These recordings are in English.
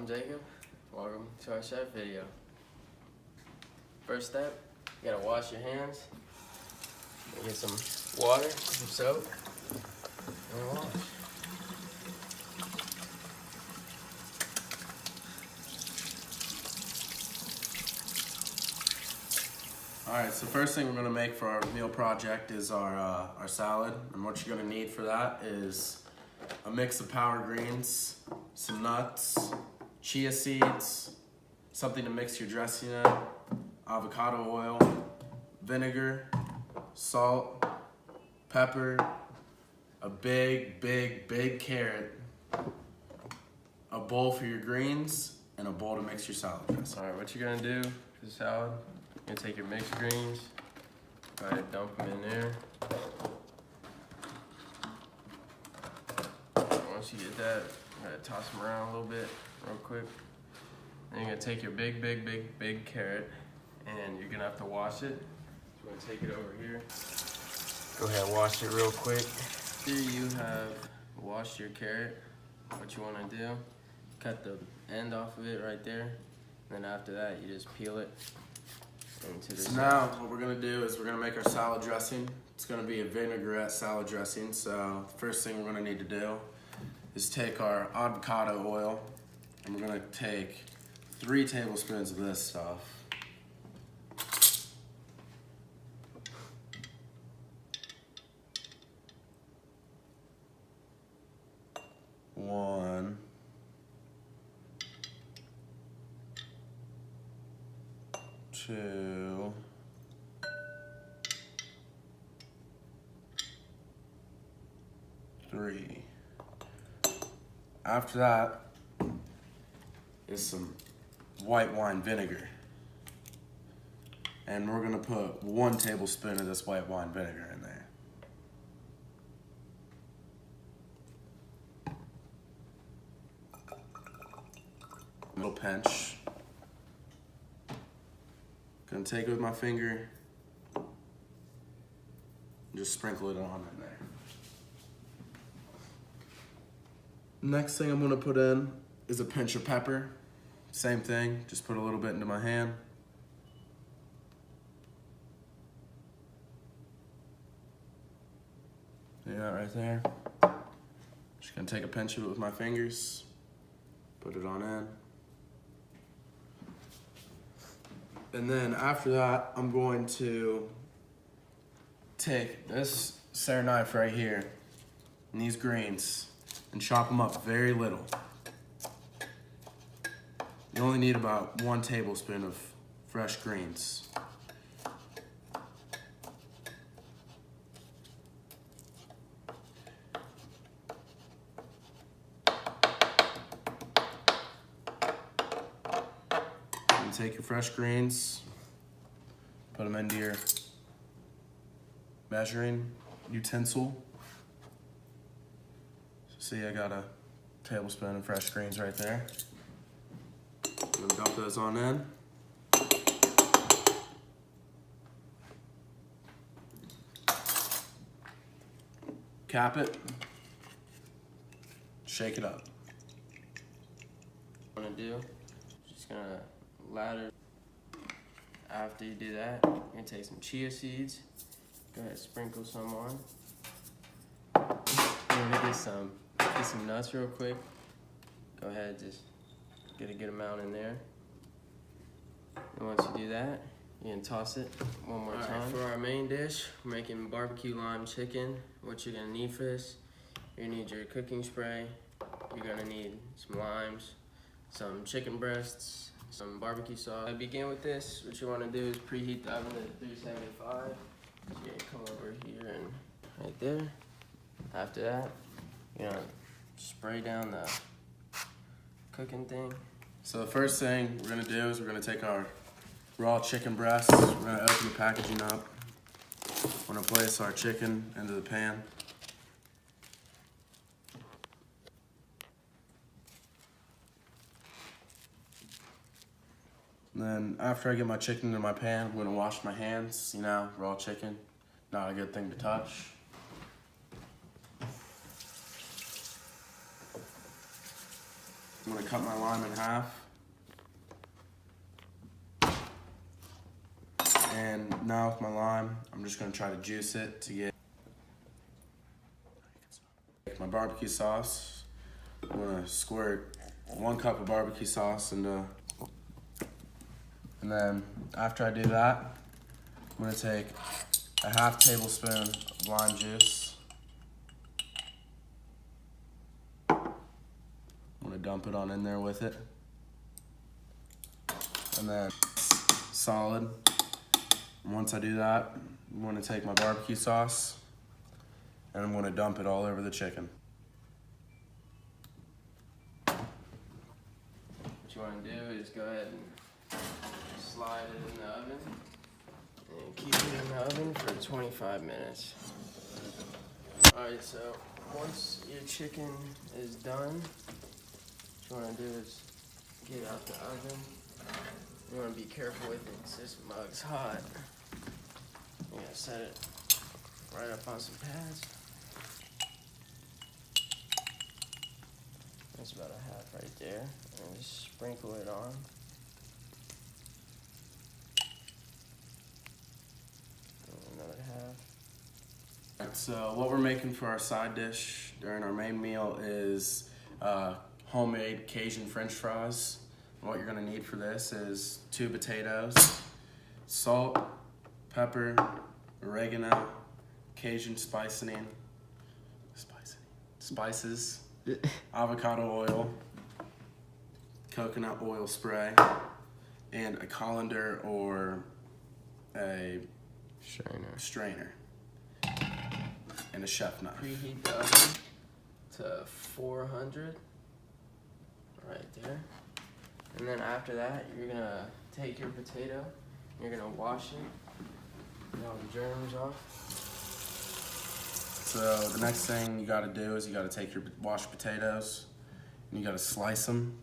I'm Jacob. Welcome to our chef video. First step, you gotta wash your hands. Get some water, some soap, and wash. All right, so first thing we're gonna make for our meal project is our salad. And what you're gonna need for that is a mix of power greens, some nuts, chia seeds, something to mix your dressing in, avocado oil, vinegar, salt, pepper, a big carrot, a bowl for your greens, and a bowl to mix your salad dressing. All right, what you're gonna do for the salad, you're gonna take your mixed greens, go ahead and dump them in there. Once you get that, you're gonna toss them around a little bit, real quick. Then you're gonna take your big carrot, and you're gonna have to wash it. So we're gonna take it over here. Go ahead and wash it real quick. Here you have washed your carrot. What you wanna do, cut the end off of it right there. Then after that, you just peel it into the So now what we're gonna do is we're gonna make our salad dressing. It's gonna be a vinaigrette salad dressing. So the first thing we're gonna need to do is take our avocado oil, and we're gonna take 3 tablespoons of this stuff. One, two, three. After that is some white wine vinegar. And we're gonna put 1 tablespoon of this white wine vinegar in there. A little pinch. Gonna take it with my finger and just sprinkle it on in there. Next thing I'm gonna put in is a pinch of pepper. Same thing, just put a little bit into my hand. See that right there? Just gonna take a pinch of it with my fingers, put it on in. And then after that, I'm going to take this Serra knife right here and these greens and chop them up very little. You only need about 1 tablespoon of fresh greens. And take your fresh greens, put them into your measuring utensil. See, I got a tablespoon of fresh greens right there. I'm gonna dump those on in. Cap it. Shake it up. What I'm gonna do, just gonna lather. After you do that, you're gonna take some chia seeds. Go ahead, sprinkle some on. You're gonna get some nuts real quick. Go ahead, just get a good amount in there. And once you do that, you're gonna toss it one more time. Right, for our main dish, we're making barbecue lime chicken. What you're gonna need for this, you're gonna need your cooking spray. You're gonna need some limes, some chicken breasts, some barbecue sauce. To begin with this, what you wanna do is preheat the oven to 375. So you're gonna come over here and right there. After that, you're gonna spray down the cooking thing. So the first thing we're gonna do is we're gonna take our raw chicken breasts. We're gonna open the packaging up. We're gonna place our chicken into the pan. And then after I get my chicken into my pan, I'm gonna wash my hands. You know, raw chicken, not a good thing to touch. I'm gonna cut my lime in half. And now with my lime, I'm just gonna try to juice it to get my barbecue sauce. I'm gonna squirt 1 cup of barbecue sauce into, and then after I do that, I'm gonna take a half tablespoon of lime juice. I'm gonna dump it on in there with it. And then solid. And once I do that, I'm gonna take my barbecue sauce and I'm gonna dump it all over the chicken. What you wanna do is go ahead and slide it in the oven and keep it in the oven for 25 minutes. Alright, so once your chicken is done, what you wanna do is get it out the oven. You wanna be careful with it because this mug's hot. You gotta set it right up on some pads. That's about a half right there. And just sprinkle it on. And another half. So what we're making for our side dish during our main meal is homemade Cajun French fries. What you're gonna need for this is 2 potatoes, salt, pepper, oregano, Cajun spices, avocado oil, coconut oil spray, and a colander or a strainer, and a chef knife. Preheat the oven to 400, right there. And then after that, you're gonna take your potato, you're gonna wash it, get all the germs off. So the next thing you gotta do is you gotta take your washed potatoes and you gotta slice them.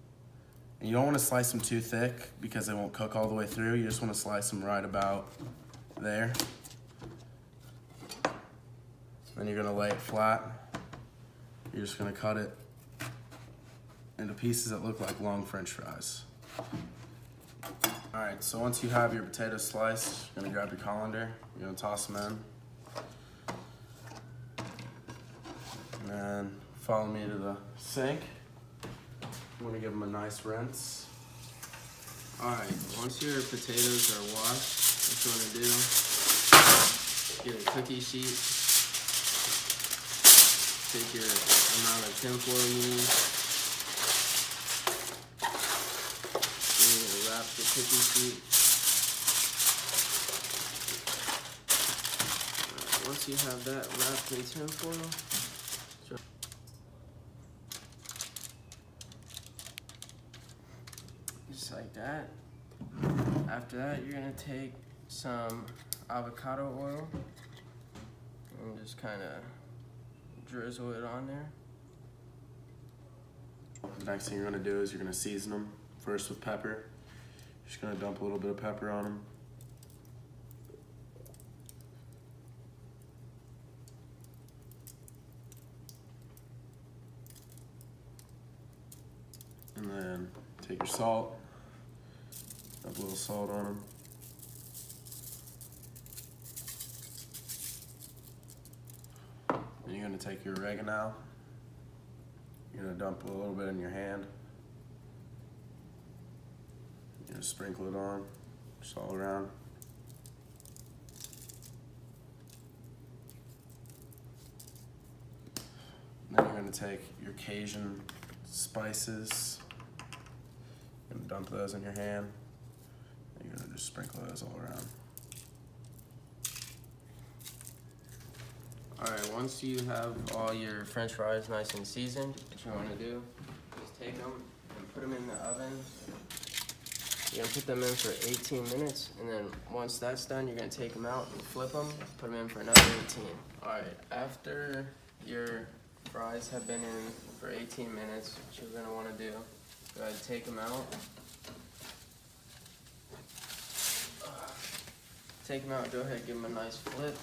And you don't wanna slice them too thick because they won't cook all the way through. You just wanna slice them right about there. Then you're gonna lay it flat. You're just gonna cut it into pieces that look like long French fries. All right, so once you have your potatoes sliced, you're gonna grab your colander, you're gonna toss them in. And then follow me to the sink. I'm gonna give them a nice rinse. All right, once your potatoes are washed, what you wanna do, get a cookie sheet, take your amount of tinfoil you need, wrap the cookie sheet. Right, once you have that wrapped in tinfoil, just like that. After that, you're gonna take some avocado oil and just kind of drizzle it on there. The next thing you're gonna do is you're gonna season them first with pepper. Just gonna dump a little bit of pepper on them. And then take your salt, dump a little salt on them. Then you're gonna take your oregano. You're gonna dump a little bit in your hand. You're gonna sprinkle it on, just all around. Then you're gonna take your Cajun spices, you're gonna dump those in your hand, and you're gonna just sprinkle those all around. Alright, once you have all your French fries nice and seasoned, what you want to do is take them and put them in the oven. You're going to put them in for 18 minutes, and then once that's done, you're going to take them out and flip them, put them in for another 18. Alright, after your fries have been in for 18 minutes, what you're going to want to do, go ahead and take them out. Take them out, go ahead and give them a nice flip.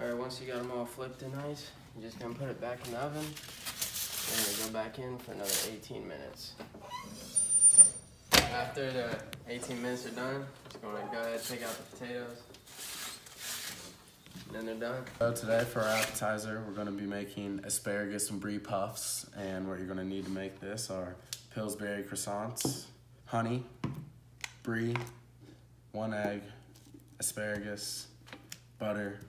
Alright, once you got them all flipped and nice, you're just gonna put it back in the oven. We're gonna go back in for another 18 minutes. After the 18 minutes are done, just gonna go ahead and take out the potatoes. And then they're done. So today for our appetizer, we're gonna be making asparagus and brie puffs. And what you're gonna need to make this are Pillsbury croissants, honey, brie, 1 egg, asparagus, butter,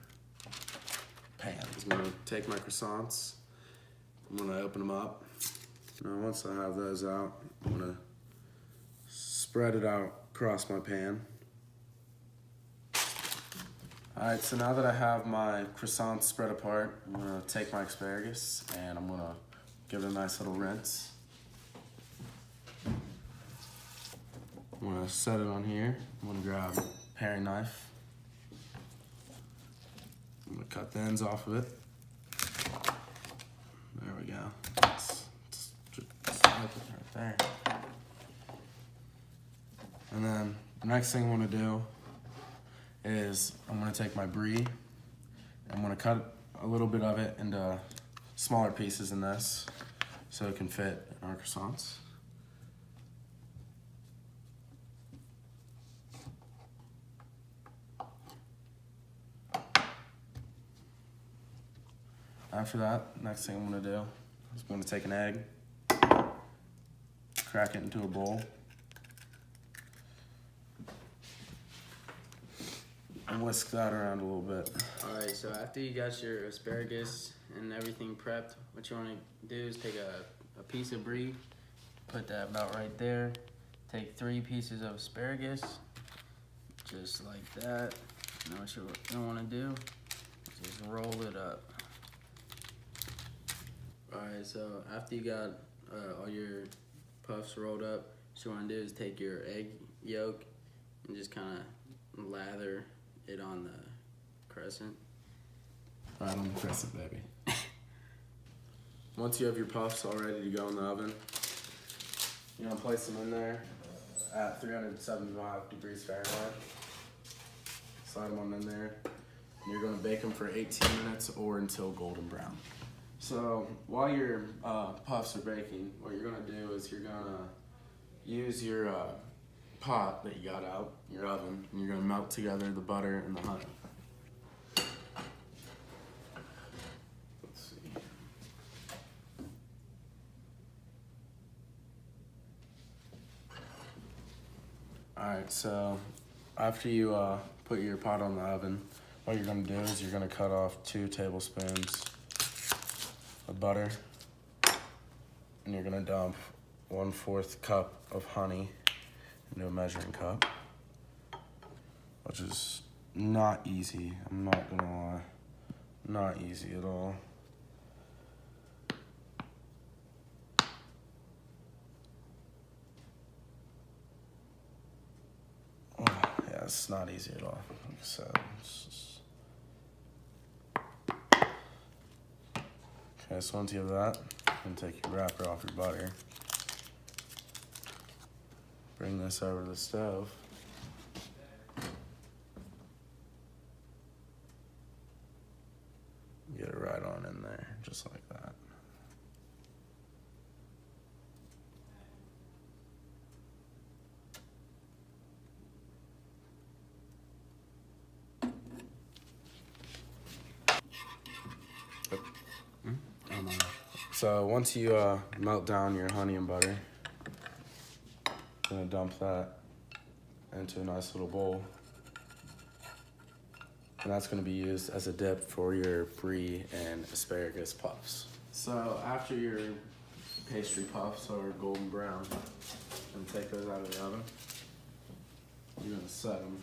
pan. I'm gonna take my croissants, I'm gonna open them up. Now once I have those out, I'm gonna spread it out across my pan. All right, so now that I have my croissants spread apart, I'm gonna take my asparagus and I'm gonna give it a nice little rinse. I'm gonna set it on here. I'm gonna grab a paring knife. I'm gonna cut the ends off of it. There we go. Just right there. And then the next thing I'm gonna do is I'm gonna take my brie. I'm gonna cut a little bit of it into smaller pieces in this so it can fit in our croissants. After that, next thing I'm gonna do is I'm gonna take an egg, crack it into a bowl, and whisk that around a little bit. Alright, so after you got your asparagus and everything prepped, what you want to do is take a piece of brie, put that about right there. Take 3 pieces of asparagus, just like that. Now what you don't want to do is just roll it up. Alright, so after you got all your puffs rolled up, what you want to do is take your egg yolk and just kind of lather it on the crescent. Right on the crescent, baby. Once you have your puffs all ready to go in the oven, you're gonna place them in there at 375 degrees Fahrenheit. Slide them on in there. And you're gonna bake them for 18 minutes or until golden brown. So while your puffs are baking, what you're gonna do is you're gonna use your pot that you got out, your oven, and you're gonna melt together the butter and the honey. Let's see. Alright, so after you put your pot on the oven, what you're gonna do is you're gonna cut off 2 tablespoons of butter, and you're gonna dump 1/4 cup of honey into a measuring cup, which is not easy. I'm not gonna lie, not easy at all. Oh, yeah, it's not easy at all. Like I said, okay, so once you have that, you can take your wrapper off your butter. Bring this over to the stove. Get it right on in there, just like that. So once you melt down your honey and butter, gonna dump that into a nice little bowl, and that's gonna be used as a dip for your brie and asparagus puffs. So after your pastry puffs are golden brown, and take those out of the oven, you're gonna set them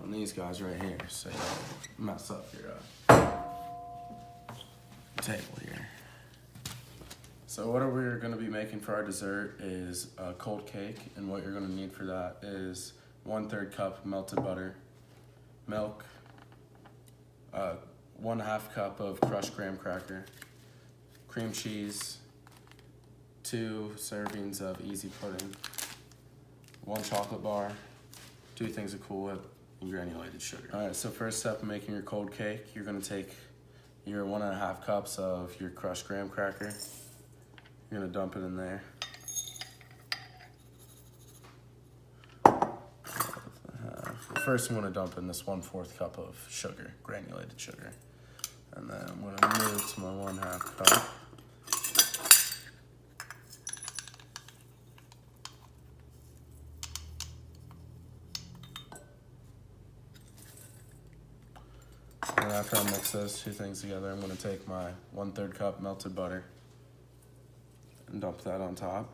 on these guys right here, so you don't mess up your table here. So what we're gonna be making for our dessert is a cold cake, and what you're gonna need for that is 1/3 cup melted butter, milk, 1/2 cup of crushed graham cracker, cream cheese, 2 servings of easy pudding, 1 chocolate bar, 2 things of Cool Whip. You and granulated sugar. All right, so first step in making your cold cake, you're gonna take your 1.5 cups of your crushed graham cracker. You're gonna dump it in there. First, I'm gonna dump in this 1/4 cup of sugar, granulated sugar. And then I'm gonna move to my 1/2 cup. And after I mix those two things together, I'm gonna take my 1/3 cup melted butter and dump that on top.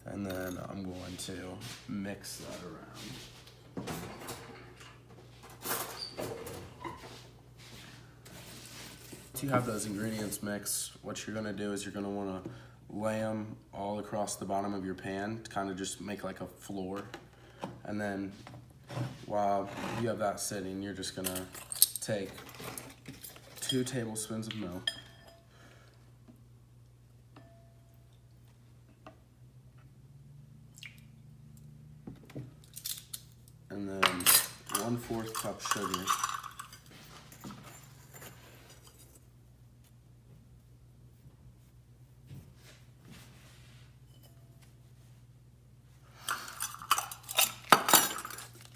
And then I'm going to mix that around. Once you have those ingredients mixed, what you're gonna do is you're gonna wanna lay them all across the bottom of your pan to kind of just make like a floor. And then while you have that sitting, you're just gonna take 2 tablespoons of milk. And then 1/4 cup sugar.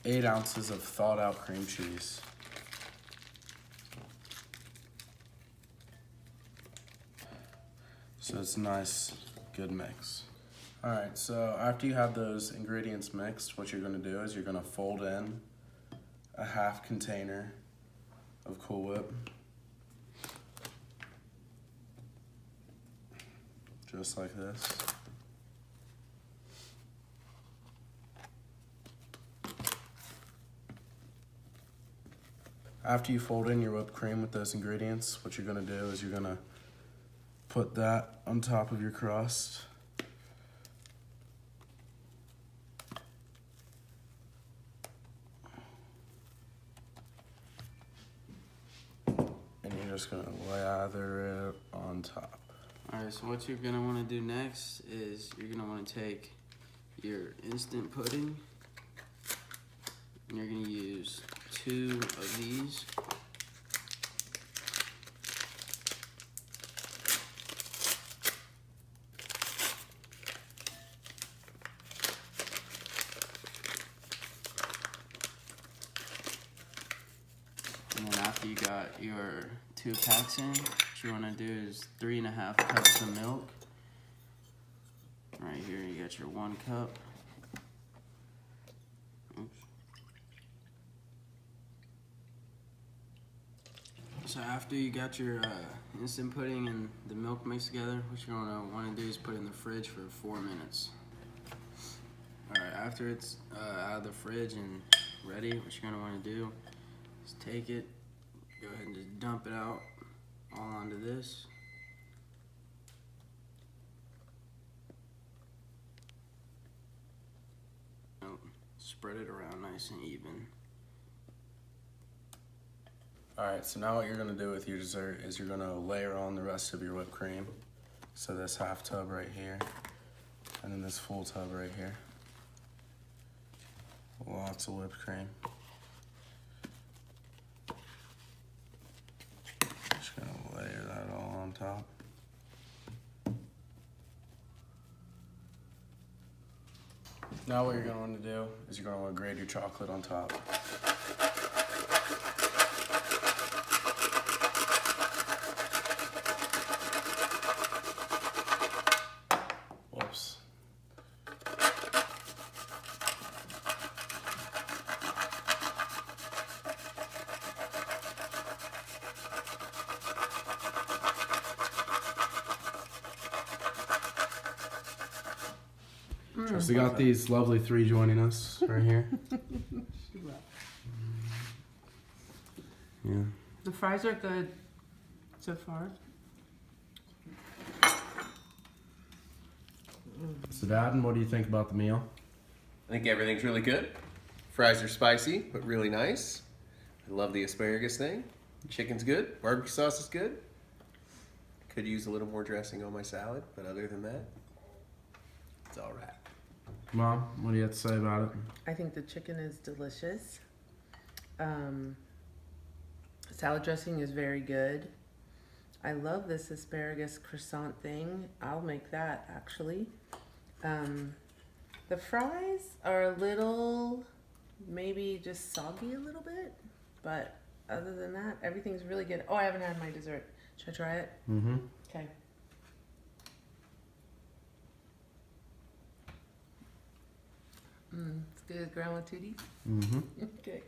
Eight ounces of thawed out cream cheese. So it's a nice, good mix. All right, so after you have those ingredients mixed, what you're gonna do is you're gonna fold in a 1/2 container of Cool Whip. Just like this. After you fold in your whipped cream with those ingredients, what you're gonna do is you're gonna put that on top of your crust. And you're just gonna lather it on top. All right, so what you're gonna wanna do next is you're gonna wanna take your instant pudding and you're gonna use 2 of these. And then after you got your 2 packs in, what you wanna do is 3.5 cups of milk. Right here you got your 1 cup. Oops. So after you got your instant pudding and the milk mixed together, what you're gonna wanna do is put it in the fridge for 4 minutes. All right, after it's out of the fridge and ready, what you're gonna wanna do is take it, go ahead and just dump it out all onto this. Spread it around nice and even. All right, so now what you're gonna do with your dessert is you're gonna layer on the rest of your whipped cream. So this 1/2 tub right here, and then this full tub right here. Lots of whipped cream. Just gonna layer that all on top. Now what you're gonna want to do is you're gonna want to grate your chocolate on top. Whoops. So we got these lovely 3 joining us right here. Yeah. The fries are good so far. So Dad, what do you think about the meal? I think everything's really good. Fries are spicy, but really nice. I love the asparagus thing. Chicken's good. Barbecue sauce is good. Could use a little more dressing on my salad, but other than that, it's all right. Mom, what do you have to say about it? I think the chicken is delicious. Salad dressing is very good. I love this asparagus croissant thing. I'll make that actually. The fries are a little, maybe just soggy a little bit, but other than that, everything's really good. Oh, I haven't had my dessert. Should I try it? Mm-hmm. Okay. It's good as Grandma Tootie's. Mm-hmm. Okay.